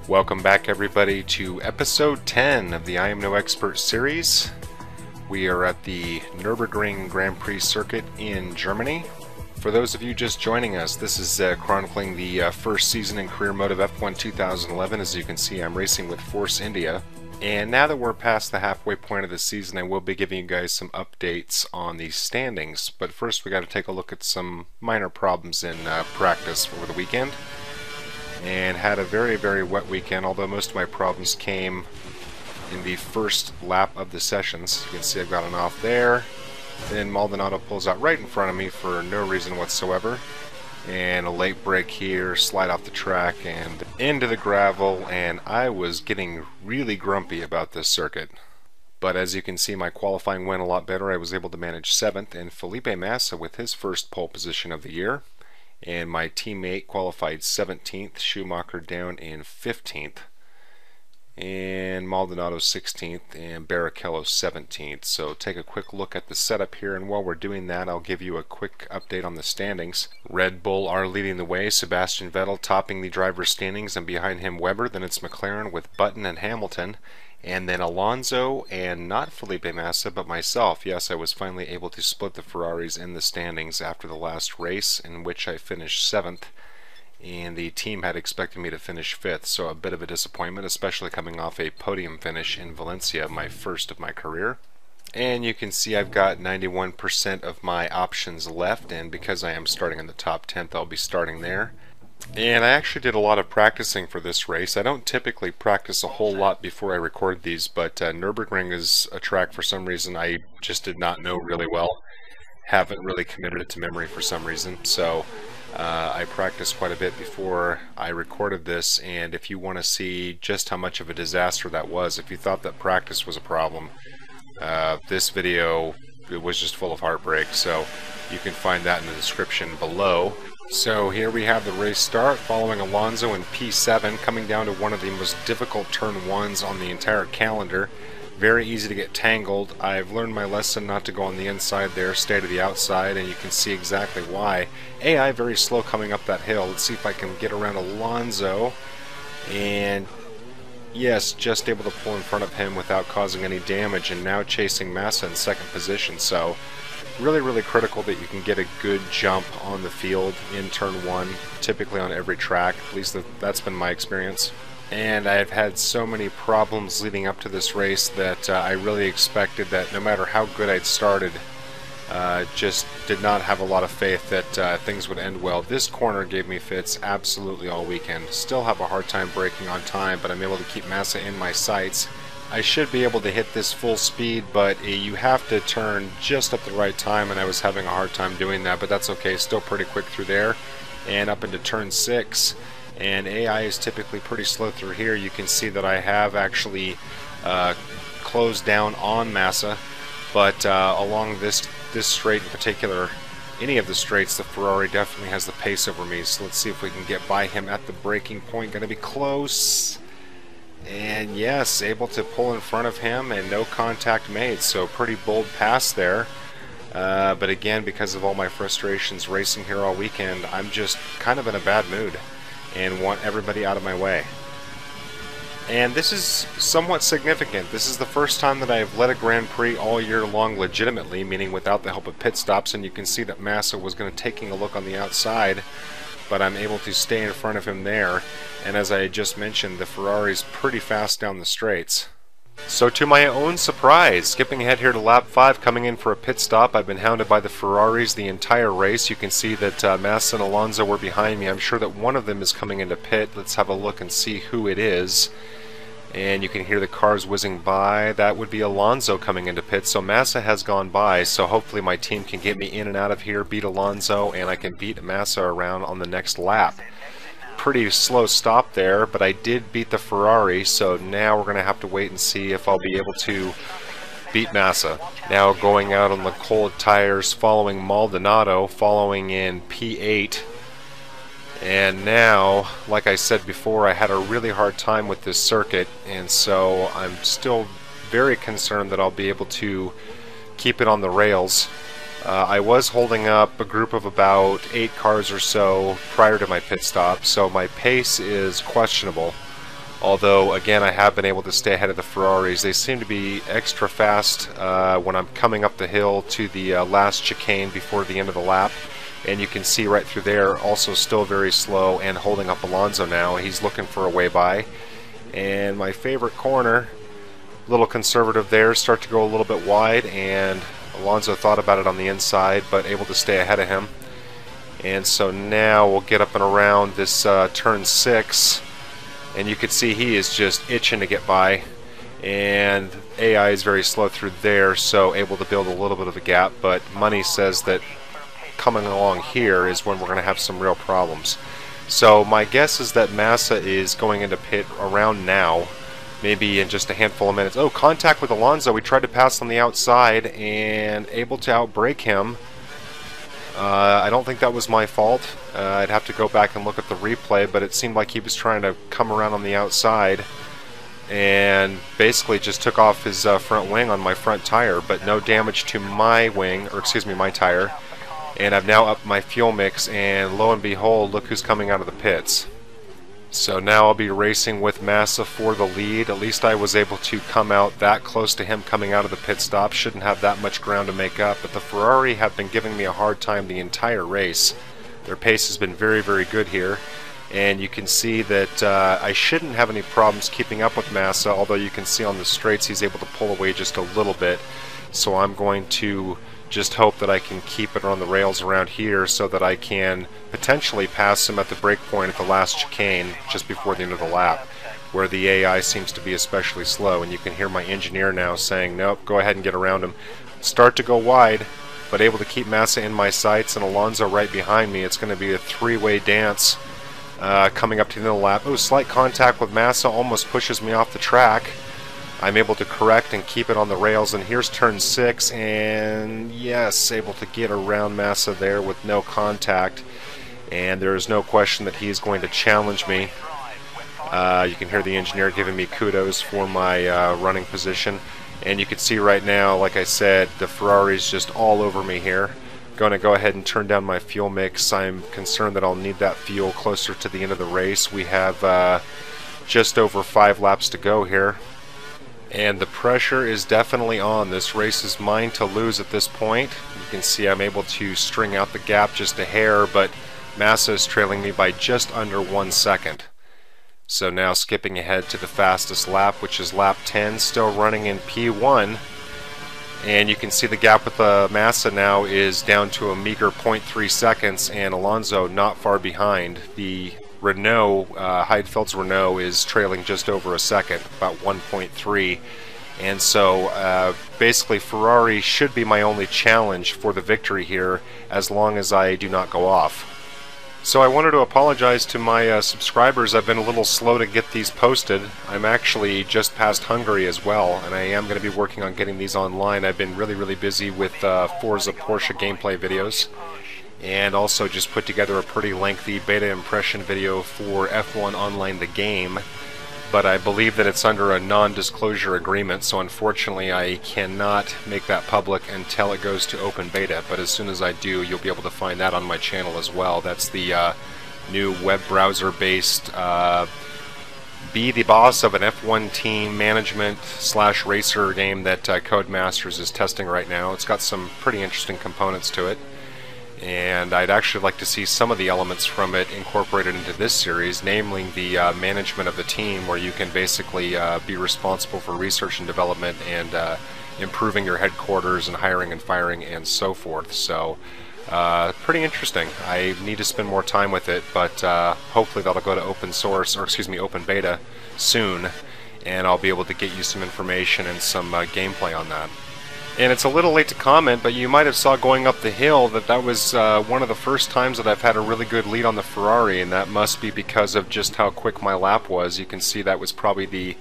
Welcome back everybody to episode 10 of the I Am No Expert series. We are at the Nurburgring Grand Prix circuit in Germany. For those of you just joining us, this is chronicling the first season and career mode of F1 2011. As you can see, I'm racing with Force India. And now that we're past the halfway point of the season, I will be giving you guys some updates on the standings. But first we got to take a look at some minor problems in practice over the weekend. And had a very wet weekend, although most of my problems came in the first lap of the sessions. You can see I've got an off there. Then Maldonado pulls out right in front of me for no reason whatsoever. And a late break here, slide off the track and into the gravel, and I was getting really grumpy about this circuit. But as you can see, my qualifying went a lot better. I was able to manage 7th, and Felipe Massa with his first pole position of the year. And my teammate qualified 17th, Schumacher down in 15th, and Maldonado 16th, and Barrichello 17th. So take a quick look at the setup here, and while we're doing that, I'll give you a quick update on the standings. Red Bull are leading the way, Sebastian Vettel topping the driver's standings, and behind him Webber. Then it's McLaren with Button and Hamilton, and then Alonso, and not Felipe Massa, but myself. Yes, I was finally able to split the Ferraris in the standings after the last race, in which I finished 7th, and the team had expected me to finish 5th, so a bit of a disappointment, especially coming off a podium finish in Valencia, my first of my career. And you can see I've got 91% of my options left, and because I am starting in the top 10th, I'll be starting there. And I actually did a lot of practicing for this race. I don't typically practice a whole lot before I record these, but Nürburgring is a track for some reason I just did not know really well. Haven't really committed it to memory for some reason, so I practiced quite a bit before I recorded this. And if you want to see just how much of a disaster that was, if you thought that practice was a problem, this video, it was just full of heartbreak, so you can find that in the description below. So here we have the race start, following Alonso in P7, coming down to one of the most difficult turn 1s on the entire calendar. Very easy to get tangled. I've learned my lesson not to go on the inside there, stay to the outside, and you can see exactly why. AI very slow coming up that hill. Let's see if I can get around Alonso, and yes, just able to pull in front of him without causing any damage, and now chasing Massa in 2nd position. So really critical that you can get a good jump on the field in turn 1, typically on every track. At least that's been my experience. And I've had so many problems leading up to this race that I really expected that no matter how good I'd started, just did not have a lot of faith that things would end well. This corner gave me fits absolutely all weekend. Still have a hard time braking on time, but I'm able to keep Massa in my sights. I should be able to hit this full speed, but you have to turn just at the right time, and I was having a hard time doing that, but that's okay. Still pretty quick through there, and up into turn 6. And AI is typically pretty slow through here. You can see that I have actually closed down on Massa, but along this straight in particular, any of the straights, the Ferrari definitely has the pace over me. So let's see if we can get by him at the braking point. Going to be close. And yes, able to pull in front of him and no contact made, so pretty bold pass there. But again, because of all my frustrations racing here all weekend, I'm just kind of in a bad mood and want everybody out of my way. And this is somewhat significant. This is the first time that I've led a Grand Prix all year long legitimately, meaning without the help of pit stops, and you can see that Massa was going to taking a look on the outside, but I'm able to stay in front of him there. And as I just mentioned, the Ferrari's pretty fast down the straights. So to my own surprise, skipping ahead here to lap 5, coming in for a pit stop, I've been hounded by the Ferraris the entire race. You can see that Massa and Alonso were behind me. I'm sure that one of them is coming into pit. Let's have a look and see who it is. And you can hear the cars whizzing by. That would be Alonso coming into pit. So Massa has gone by, so hopefully my team can get me in and out of here, beat Alonso, and I can beat Massa around on the next lap. Pretty slow stop there, but I did beat the Ferrari, so now we're going to have to wait and see if I'll be able to beat Massa. Now going out on the cold tires, following Maldonado, following in P8. And now, like I said before, I had a really hard time with this circuit, and so I'm still very concerned that I'll be able to keep it on the rails. I was holding up a group of about 8 cars or so prior to my pit stop, so my pace is questionable. Although, again, I have been able to stay ahead of the Ferraris. They seem to be extra fast when I'm coming up the hill to the last chicane before the end of the lap. And you can see right through there, also still very slow and holding up Alonso now. He's looking for a way by. And my favorite corner, a little conservative there, start to go a little bit wide, and Alonso thought about it on the inside, but able to stay ahead of him. And so now we'll get up and around this turn 6. And you can see he is just itching to get by, and AI is very slow through there, so able to build a little bit of a gap, but money says that coming along here is when we're going to have some real problems. So my guess is that Massa is going into pit around now, maybe in just a handful of minutes. Oh, contact with Alonso. We tried to pass on the outside and able to outbrake him. I don't think that was my fault. I'd have to go back and look at the replay, but it seemed like he was trying to come around on the outside and basically just took off his front wing on my front tire, but no damage to my wing, or excuse me, my tire. And I've now upped my fuel mix, and lo and behold, look who's coming out of the pits. So now I'll be racing with Massa for the lead. At least I was able to come out that close to him coming out of the pit stop. Shouldn't have that much ground to make up, but the Ferrari have been giving me a hard time the entire race. Their pace has been very, very good here, and you can see that I shouldn't have any problems keeping up with Massa, although you can see on the straights he's able to pull away just a little bit. So I'm going to just hope that I can keep it on the rails around here so that I can potentially pass him at the break point at the last chicane just before the end of the lap, where the AI seems to be especially slow. And you can hear my engineer now saying, nope, go ahead and get around him. Start to go wide, but able to keep Massa in my sights and Alonso right behind me. It's going to be a three-way dance coming up to the end of the lap. Oh, slight contact with Massa almost pushes me off the track. I'm able to correct and keep it on the rails, and here's turn 6, and yes, able to get around Massa there with no contact, and there is no question that he is going to challenge me. You can hear the engineer giving me kudos for my running position, and you can see right now, like I said, the Ferrari's just all over me here. Going to go ahead and turn down my fuel mix. I'm concerned that I'll need that fuel closer to the end of the race. We have just over 5 laps to go here. And the pressure is definitely on. This race is mine to lose at this point. You can see I'm able to string out the gap just a hair, but Massa is trailing me by just under 1 second. So now skipping ahead to the fastest lap, which is lap 10, still running in P1. And you can see the gap with Massa now is down to a meager 0.3 seconds, and Alonso not far behind. The Renault, Heidfeld's Renault, is trailing just over a second, about 1.3. And so basically Ferrari should be my only challenge for the victory here, as long as I do not go off. So I wanted to apologize to my subscribers. I've been a little slow to get these posted. I'm actually just past Hungary as well, and I am going to be working on getting these online. I've been really busy with Forza Porsche gameplay videos, and also just put together a pretty lengthy beta impression video for F1 Online the game, but I believe that it's under a non-disclosure agreement, so unfortunately I cannot make that public until it goes to open beta. But as soon as I do, you'll be able to find that on my channel as well. That's the new web browser based be the boss of an F1 team management / racer game that Codemasters is testing right now. It's got some pretty interesting components to it, and I'd actually like to see some of the elements from it incorporated into this series, namely the management of the team, where you can basically be responsible for research and development and improving your headquarters and hiring and firing and so forth. So pretty interesting. I need to spend more time with it, but hopefully that'll go to open source, or excuse me, open beta soon, and I'll be able to get you some information and some gameplay on that. And it's a little late to comment, but you might have saw going up the hill that that was one of the first times that I've had a really good lead on the Ferrari, and that must be because of just how quick my lap was. You can see that was probably the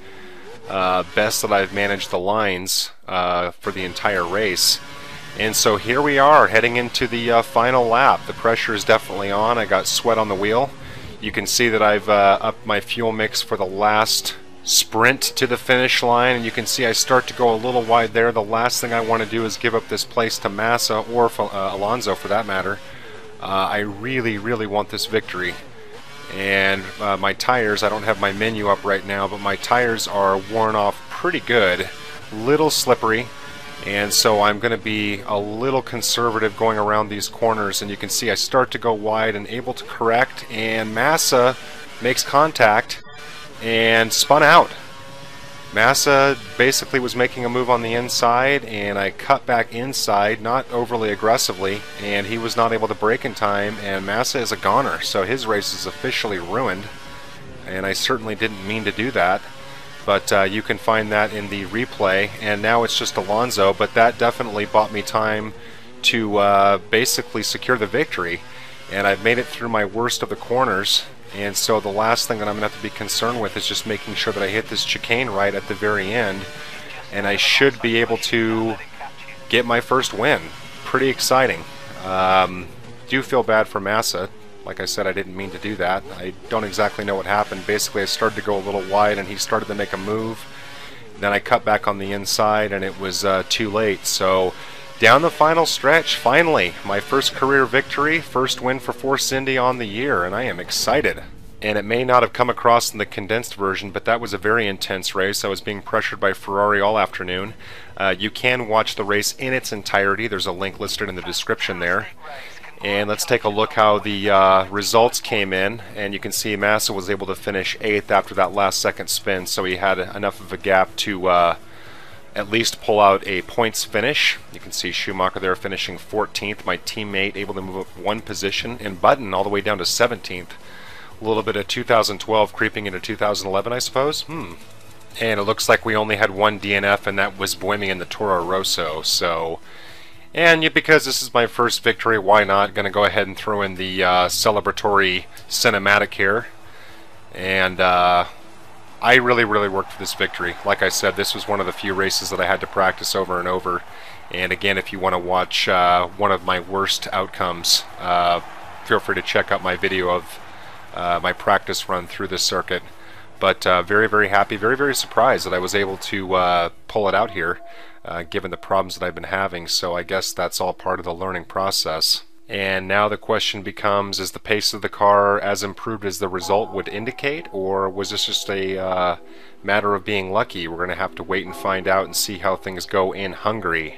best that I've managed the lines for the entire race. And so here we are, heading into the final lap. The pressure is definitely on. I got sweat on the wheel. You can see that I've upped my fuel mix for the last sprint to the finish line, and you can see I start to go a little wide there. The last thing I want to do is give up this place to Massa, or Alonso for that matter. I really, really want this victory. And my tires, I don't have my menu up right now, but my tires are worn off pretty good, little slippery, and so I'm going to be a little conservative going around these corners, and you can see I start to go wide and able to correct, and Massa makes contact and spun out. Massa basically was making a move on the inside, and I cut back inside, not overly aggressively, and he was not able to brake in time, and Massa is a goner, so his race is officially ruined, and I certainly didn't mean to do that, but you can find that in the replay, and now it's just Alonso, but that definitely bought me time to basically secure the victory, and I've made it through my worst of the corners. And so the last thing that I'm going to have to be concerned with is just making sure that I hit this chicane right at the very end, and I should be able to get my first win. Pretty exciting. Do feel bad for Massa. Like I said, I didn't mean to do that. I don't exactly know what happened. Basically, I started to go a little wide, and he started to make a move. Then I cut back on the inside, and it was too late. So down the final stretch, finally, my first career victory, first win for Force Indy on the year, and I am excited. And it may not have come across in the condensed version, but that was a very intense race. I was being pressured by Ferrari all afternoon. You can watch the race in its entirety. There's a link listed in the description there. And let's take a look how the results came in, and you can see Massa was able to finish 8th after that last second spin, so he had enough of a gap to at least pull out a points finish. You can see Schumacher there finishing 14th, my teammate able to move up one position, and Button all the way down to 17th. A little bit of 2012 creeping into 2011, I suppose. And it looks like we only had one DNF, and that was Bohemian the Toro Rosso. So, and because this is my first victory, why not? Going to go ahead and throw in the celebratory cinematic here. And I really worked for this victory. Like I said, this was one of the few races that I had to practice over and over. And again, if you want to watch one of my worst outcomes, feel free to check out my video of my practice run through this circuit. But very happy, very surprised that I was able to pull it out here, given the problems that I've been having. So I guess that's all part of the learning process. And now the question becomes, is the pace of the car as improved as the result would indicate, or was this just a matter of being lucky? We're going to have to wait and find out and see how things go in Hungary.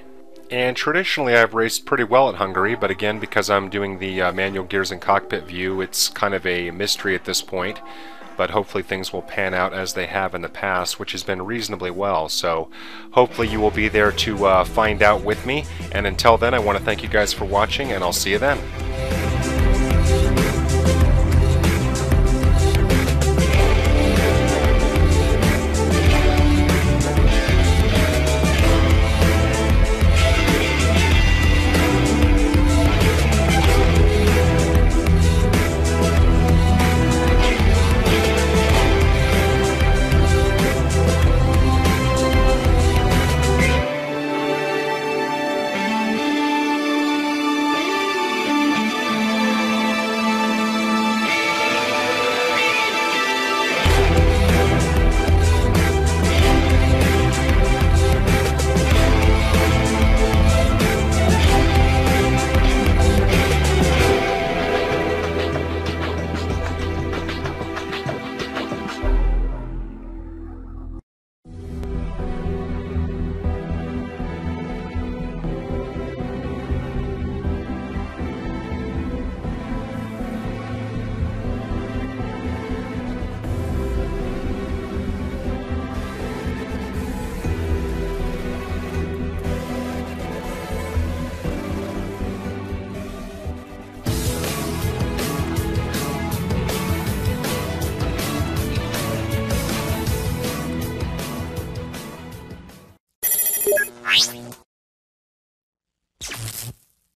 And traditionally I've raced pretty well at Hungary, but again, because I'm doing the manual gears and cockpit view, it's kind of a mystery at this point. But hopefully things will pan out as they have in the past, which has been reasonably well. So hopefully you will be there to find out with me. And until then, I want to thank you guys for watching, and I'll see you then.